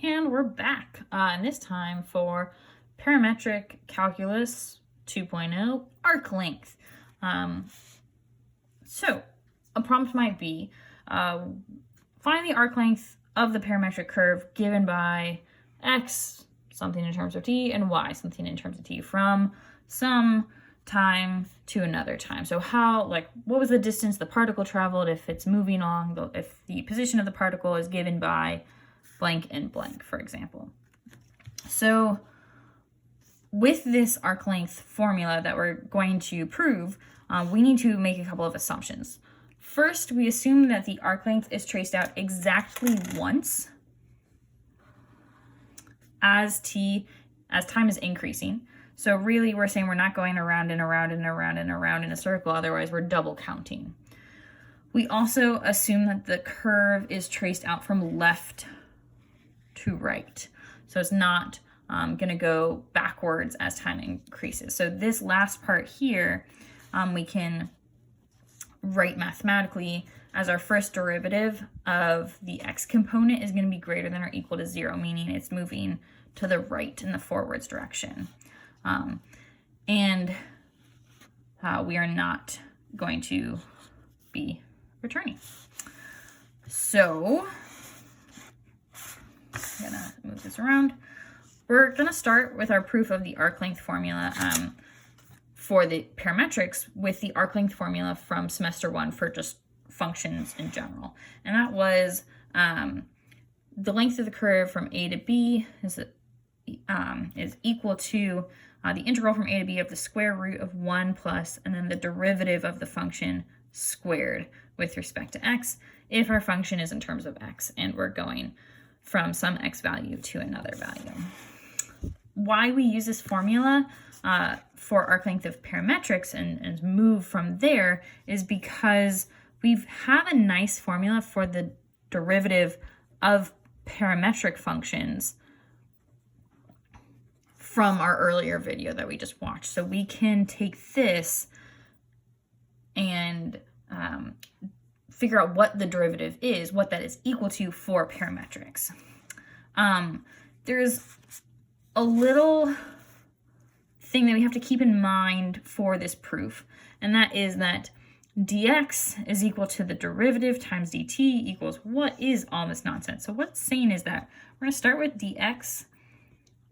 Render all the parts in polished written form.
And we're back, and this time for parametric calculus 2.0 arc length. So a prompt might be, find the arc length of the parametric curve given by x, something in terms of t, and y, something in terms of t, from some time to another time. So what was the distance the particle traveled if it's moving along, if the position of the particle is given by blank and blank, for example. So with this arc length formula that we're going to prove, we need to make a couple of assumptions. First, we assume that the arc length is traced out exactly once as time is increasing. So really we're saying we're not going around and around and around and around in a circle, otherwise we're double counting. We also assume that the curve is traced out from left to right. So it's not going to go backwards as time increases. So this last part here, we can write mathematically as our first derivative of the x component is going to be greater than or equal to 0, meaning it's moving to the right in the forwards direction. And we are not going to be returning. So I'm gonna move this around. We're gonna start with our proof of the arc length formula for the parametrics with the arc length formula from semester 1 for just functions in general. And that was the length of the curve from a to b is equal to the integral from a to b of the square root of 1 plus, and then the derivative of the function squared with respect to x if our function is in terms of x and we're going from some x value to another value. Why we use this formula for arc length of parametrics and move from there is because we have a nice formula for the derivative of parametric functions from our earlier video that we just watched. So we can take this and figure out what the derivative is, what that is equal to for parametrics. There's a little thing that we have to keep in mind for this proof, and that is that dx is equal to the derivative times dt equals what is all this nonsense. So what's saying is that we're going to start with dx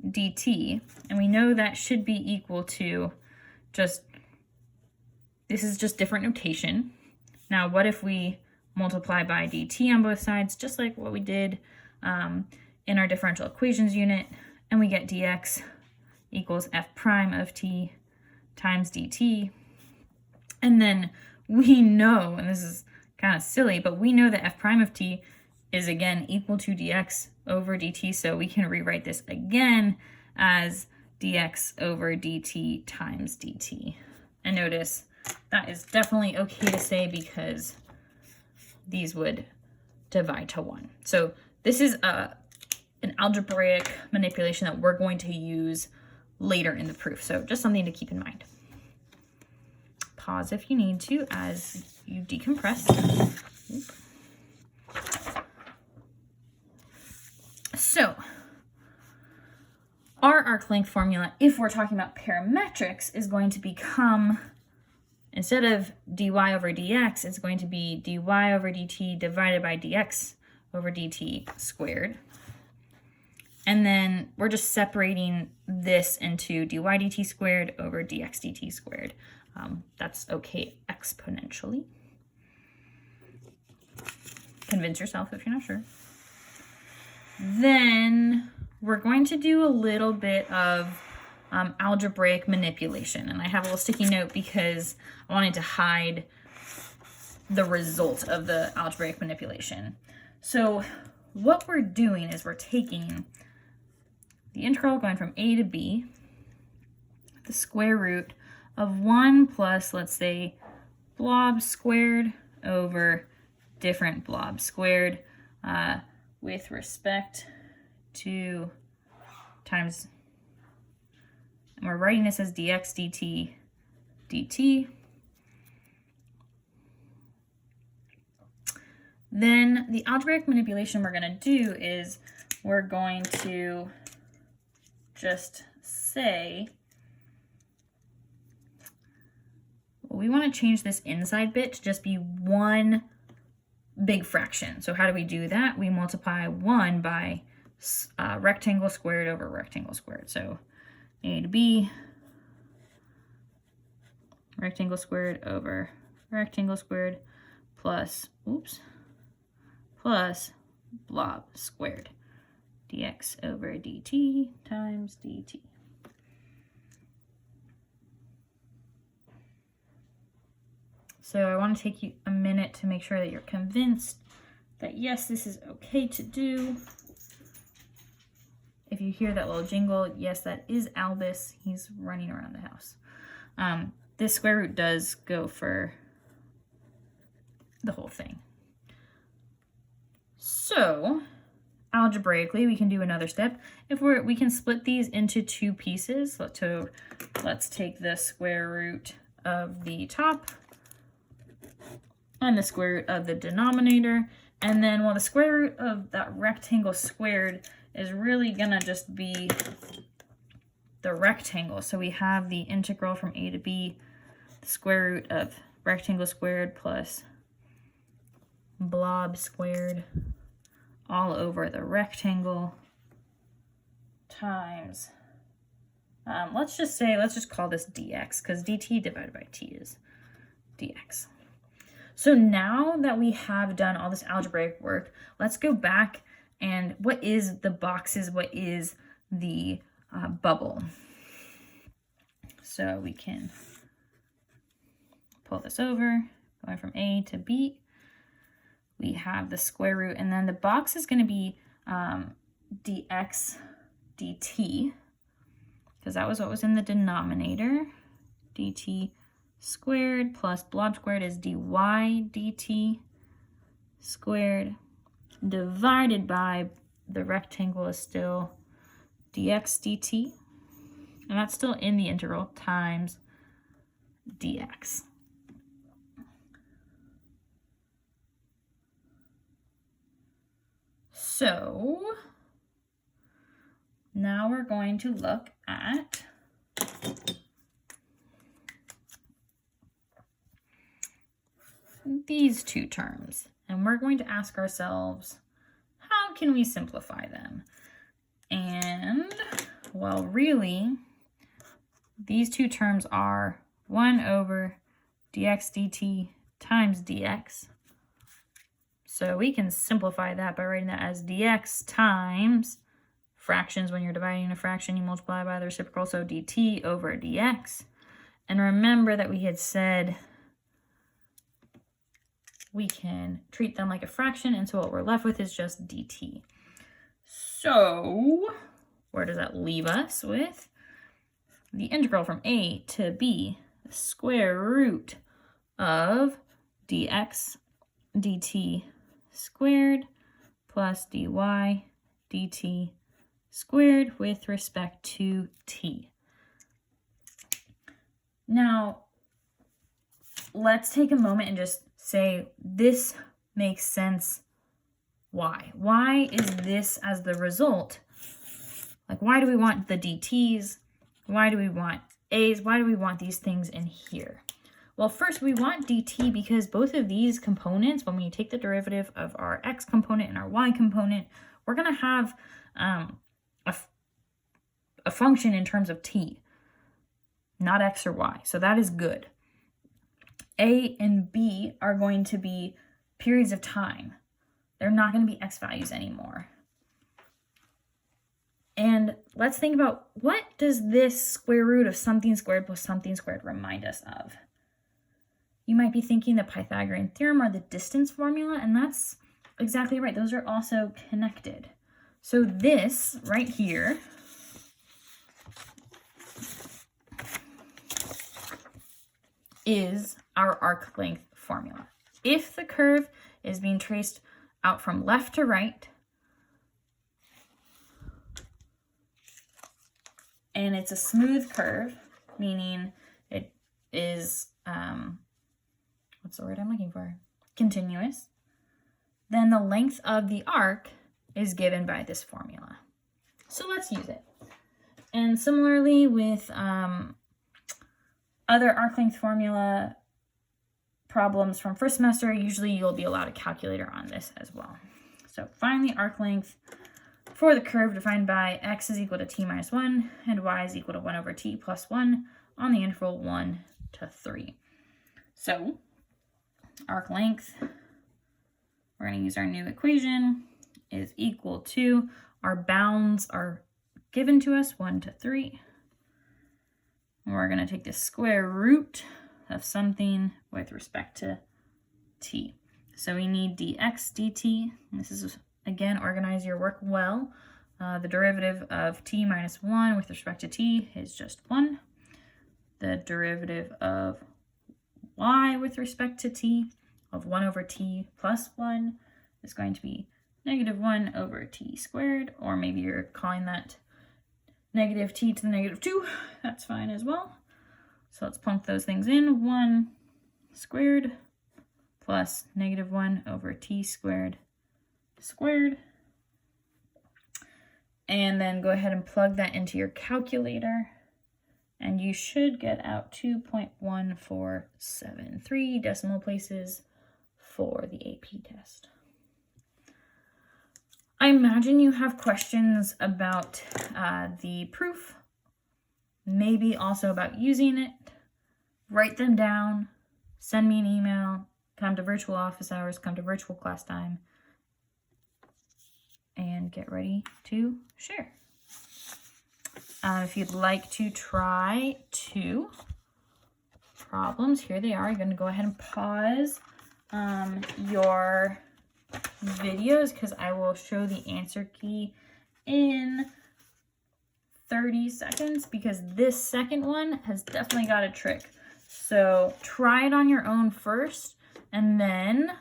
dt, and we know that should be equal to this is just different notation. Now, what if we multiply by dt on both sides, just like what we did in our differential equations unit, and we get dx equals f prime of t times dt. And then we know, and this is kind of silly, but we know that f prime of t is again equal to dx over dt, so we can rewrite this again as dx over dt times dt. And notice that is definitely okay to say because these would divide to 1. So this is an algebraic manipulation that we're going to use later in the proof. So just something to keep in mind. Pause if you need to as you decompress. So our arc length formula, if we're talking about parametrics, is going to become, instead of dy over dx, it's going to be dy over dt divided by dx over dt squared. And then we're just separating this into dy dt squared over dx dt squared. That's okay exponentially. Convince yourself if you're not sure. Then we're going to do a little bit of algebraic manipulation. And I have a little sticky note because I wanted to hide the result of the algebraic manipulation. So what we're doing is we're taking the integral going from a to b, the square root of 1 plus, let's say, blob squared over different blob squared with respect to times, and we're writing this as dx dt dt. Then the algebraic manipulation we're going to do is we're going to just say, well, we want to change this inside bit to just be one big fraction. So how do we do that? We multiply 1 by rectangle squared over rectangle squared. So a to b, rectangle squared over rectangle squared plus, plus blob squared, dx over dt times dt. So I want to take you a minute to make sure that you're convinced that yes, this is okay to do. If you hear that little jingle, yes, that is Albus. He's running around the house. This square root does go for the whole thing. So algebraically, we can do another step. If we can split these into two pieces. So let's take the square root of the top and the square root of the denominator. And then, well, the square root of that rectangle squared is really gonna just be the rectangle. So we have the integral from a to b, the square root of rectangle squared plus blob squared all over the rectangle times, let's just call this dx, because dt divided by t is dx. So now that we have done all this algebraic work, let's go back and what is the boxes, what is the bubble? So we can pull this over, going from a to b. We have the square root, and then the box is going to be dx dt, because that was what was in the denominator. dt squared plus blob squared is dy dt squared, divided by the rectangle is still dx dt, and that's still in the integral, times dx. So now we're going to look at these two terms, and we're going to ask ourselves, how can we simplify them? And, well, really, these two terms are 1 over dx dt times dx. So we can simplify that by writing that as dx times fractions. When you're dividing a fraction, you multiply by the reciprocal, so dt over dx. And remember that we had said we can treat them like a fraction, and so what we're left with is just dt. So where does that leave us with? The integral from a to b, the square root of dx dt squared plus dy dt squared with respect to t. Now, let's take a moment and just say this makes sense. Why? Why is this as the result? Like, why do we want the dt's? Why do we want a's? Why do we want these things in here? Well, first we want dt because both of these components, when we take the derivative of our x component and our y component, we're going to have a function in terms of t, not x or y. So that is good. A and b are going to be periods of time. They're not going to be x values anymore. And let's think about, what does this square root of something squared plus something squared remind us of? You might be thinking the Pythagorean theorem or the distance formula, and that's exactly right. Those are also connected. So this right here is our arc length formula. If the curve is being traced out from left to right, and it's a smooth curve, meaning it is, what's the word I'm looking for? Continuous. Then the length of the arc is given by this formula. So let's use it. And similarly with other arc length formula problems from first semester, usually you'll be allowed a calculator on this as well. So find the arc length for the curve defined by x is equal to t minus 1 and y is equal to 1 over t plus 1 on the interval 1 to 3. So arc length, we're going to use our new equation, is equal to, our bounds are given to us, 1 to 3. And we're going to take the square root of something with respect to t. So we need dx dt. This is, again, organize your work well. The derivative of t minus 1 with respect to t is just 1. The derivative of y with respect to t of 1 over t plus 1 is going to be negative 1 over t squared, or maybe you're calling that negative t to the negative 2. That's fine as well. So let's plunk those things in. 1 squared plus negative 1 over t squared squared. And then go ahead and plug that into your calculator. And you should get out 2.1473 decimal places for the AP test. I imagine you have questions about the proof, maybe also about using it. Write them down, send me an email, come to virtual office hours, come to virtual class time, and get ready to share. If you'd like to try 2 problems, here they are. You're going to go ahead and pause your videos because I will show the answer key in 30 seconds because this second one has definitely got a trick. So try it on your own first and then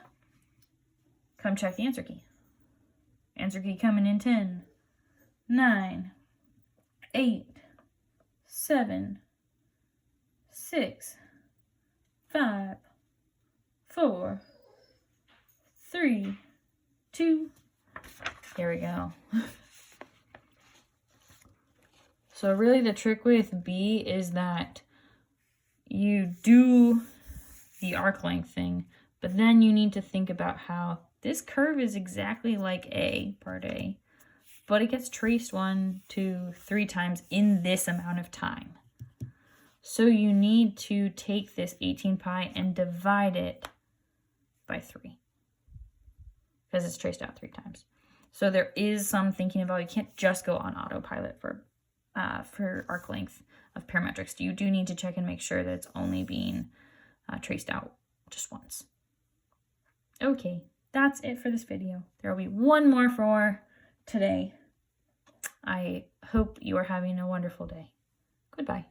come check the answer key. Answer key coming in 10, 9, 8, 7, 6, 5, 4, 3, 2. Here we go. So really the trick with B is that you do the arc length thing, but then you need to think about how this curve is exactly like A, part A, but it gets traced 1, 2, 3 times in this amount of time. So you need to take this 18 pi and divide it by 3 because it's traced out 3 times. So there is some thinking about, you can't just go on autopilot for arc length of parametrics. You do need to check and make sure that it's only being traced out just once. Okay, that's it for this video. There will be one more for today. I hope you are having a wonderful day. Goodbye.